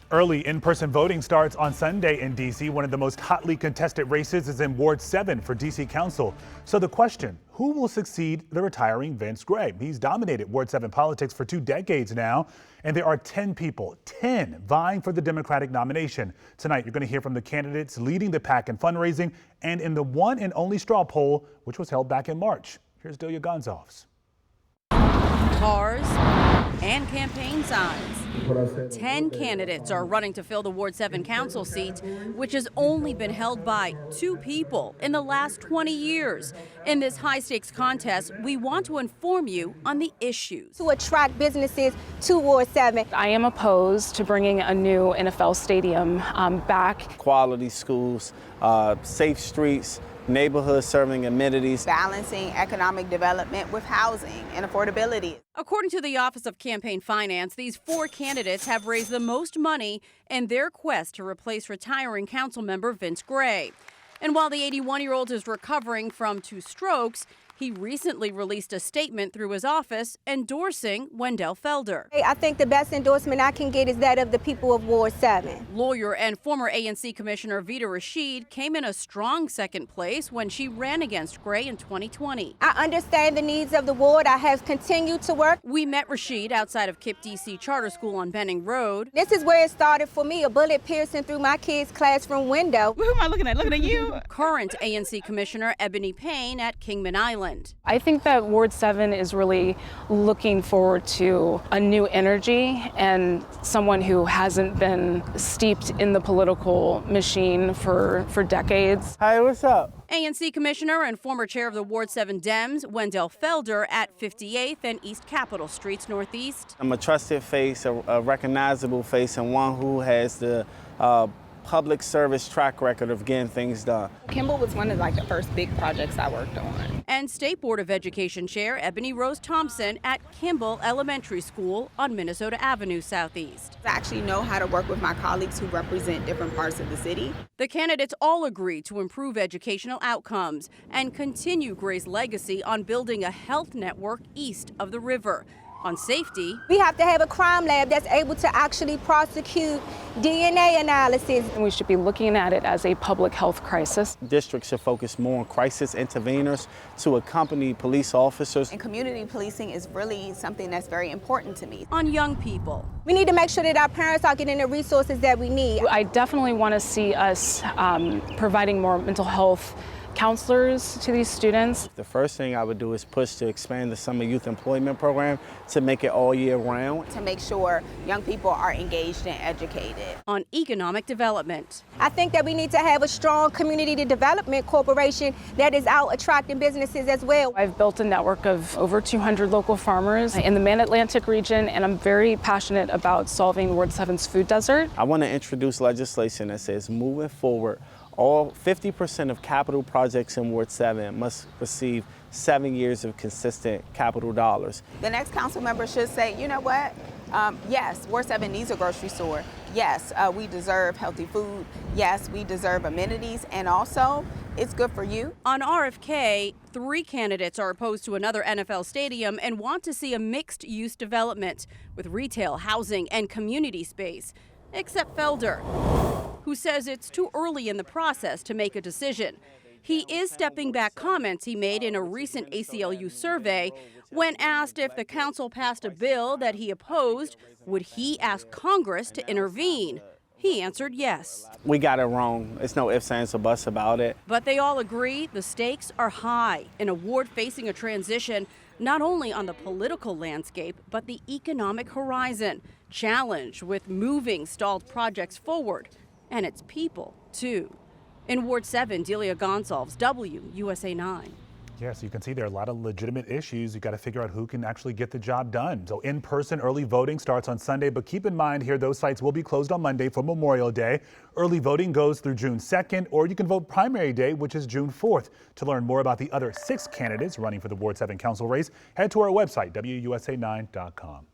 Early in-person voting starts on Sunday in D.C. One of the most hotly contested races is in Ward 7 for D.C. Council. So the question, who will succeed the retiring Vince Gray? He's dominated Ward 7 politics for 2 decades now, and there are 10 people, 10 vying for the Democratic nomination. Tonight, you're going to hear from the candidates leading the pack in fundraising and in the one and only straw poll, which was held back in March. Here's Delia Gonzalez. Cars and campaign signs. 10 candidates are running to fill the Ward 7 council seat, which has only been held by 2 people in the last 20 years. In this high-stakes contest, we want to inform you on the issues. To attract businesses to Ward 7. I am opposed to bringing a new NFL stadium back. Quality schools, safe streets, neighborhood serving amenities. Balancing economic development with housing and affordability. According to the Office of Campaign Finance, these 4 candidates have raised the most money in their quest to replace retiring Councilmember Vince Gray. And while the 81-year-old is recovering from 2 strokes, he recently released a statement through his office endorsing Wendell Felder. I think the best endorsement I can get is that of the people of Ward 7. Lawyer and former ANC Commissioner Vita Rashid came in a strong second place when she ran against Gray in 2020. I understand the needs of the ward. I have continued to work. We met Rashid outside of KIPP DC Charter School on Benning Road. This is where it started for me, a bullet piercing through my kid's classroom window. Who am I looking at? Looking at you. Current ANC Commissioner Ebony Payne at Kingman Island. I think that Ward 7 is really looking forward to a new energy and someone who hasn't been steeped in the political machine for decades. Hey, what's up? ANC Commissioner and former chair of the Ward 7 Dems, Wendell Felder, at 58th and East Capitol Streets Northeast. I'm a trusted face, a recognizable face, and one who has the public service track record of getting things done. Kimball was one of the first big projects I worked on. And State Board of Education Chair Ebony Rose Thompson at Kimball Elementary School on Minnesota Avenue Southeast. I actually know how to work with my colleagues who represent different parts of the city. The candidates all agree to improve educational outcomes and continue Gray's legacy on building a health network east of the river. On safety, we have to have a crime lab that's able to actually prosecute DNA analysis. And we should be looking at it as a public health crisis. Districts should focus more on crisis interveners to accompany police officers. And community policing is really something that's very important to me. On young people, we need to make sure that our parents are getting the resources that we need. I definitely want to see us providing more mental health counselors to these students. The first thing I would do is push to expand the summer youth employment program to make it all year round. To make sure young people are engaged and educated. On economic development, I think that we need to have a strong community development corporation that is out attracting businesses as well. I've built a network of over 200 local farmers in the Mid-Atlantic region, and I'm very passionate about solving Ward 7's food desert. I want to introduce legislation that says moving forward, all 50% of capital projects in Ward 7 must receive 7 years of consistent capital dollars. The next council member should say, you know what? Yes, Ward 7 needs a grocery store. Yes, we deserve healthy food. Yes, we deserve amenities. And also, it's good for you. On RFK, 3 candidates are opposed to another NFL stadium and want to see a mixed-use development with retail, housing, and community space, except Felder, who says it's too early in the process to make a decision. He is stepping back comments he made in a recent ACLU survey. When asked if the council passed a bill that he opposed, would he ask Congress to intervene? He answered yes. We got it wrong. It's no ifs, ands, or buts about it. But they all agree the stakes are high in a ward facing a transition, not only on the political landscape, but the economic horizon, challenged with moving stalled projects forward. And its people, too. In Ward 7, Delia Gonzalez, WUSA 9. Yes, you can see there are a lot of legitimate issues. You got to figure out who can actually get the job done. So in-person early voting starts on Sunday, but keep in mind here, those sites will be closed on Monday for Memorial Day. Early voting goes through June 2nd, or you can vote primary day, which is June 4th. To learn more about the other 6 candidates running for the Ward 7 council race, head to our website, WUSA9.com.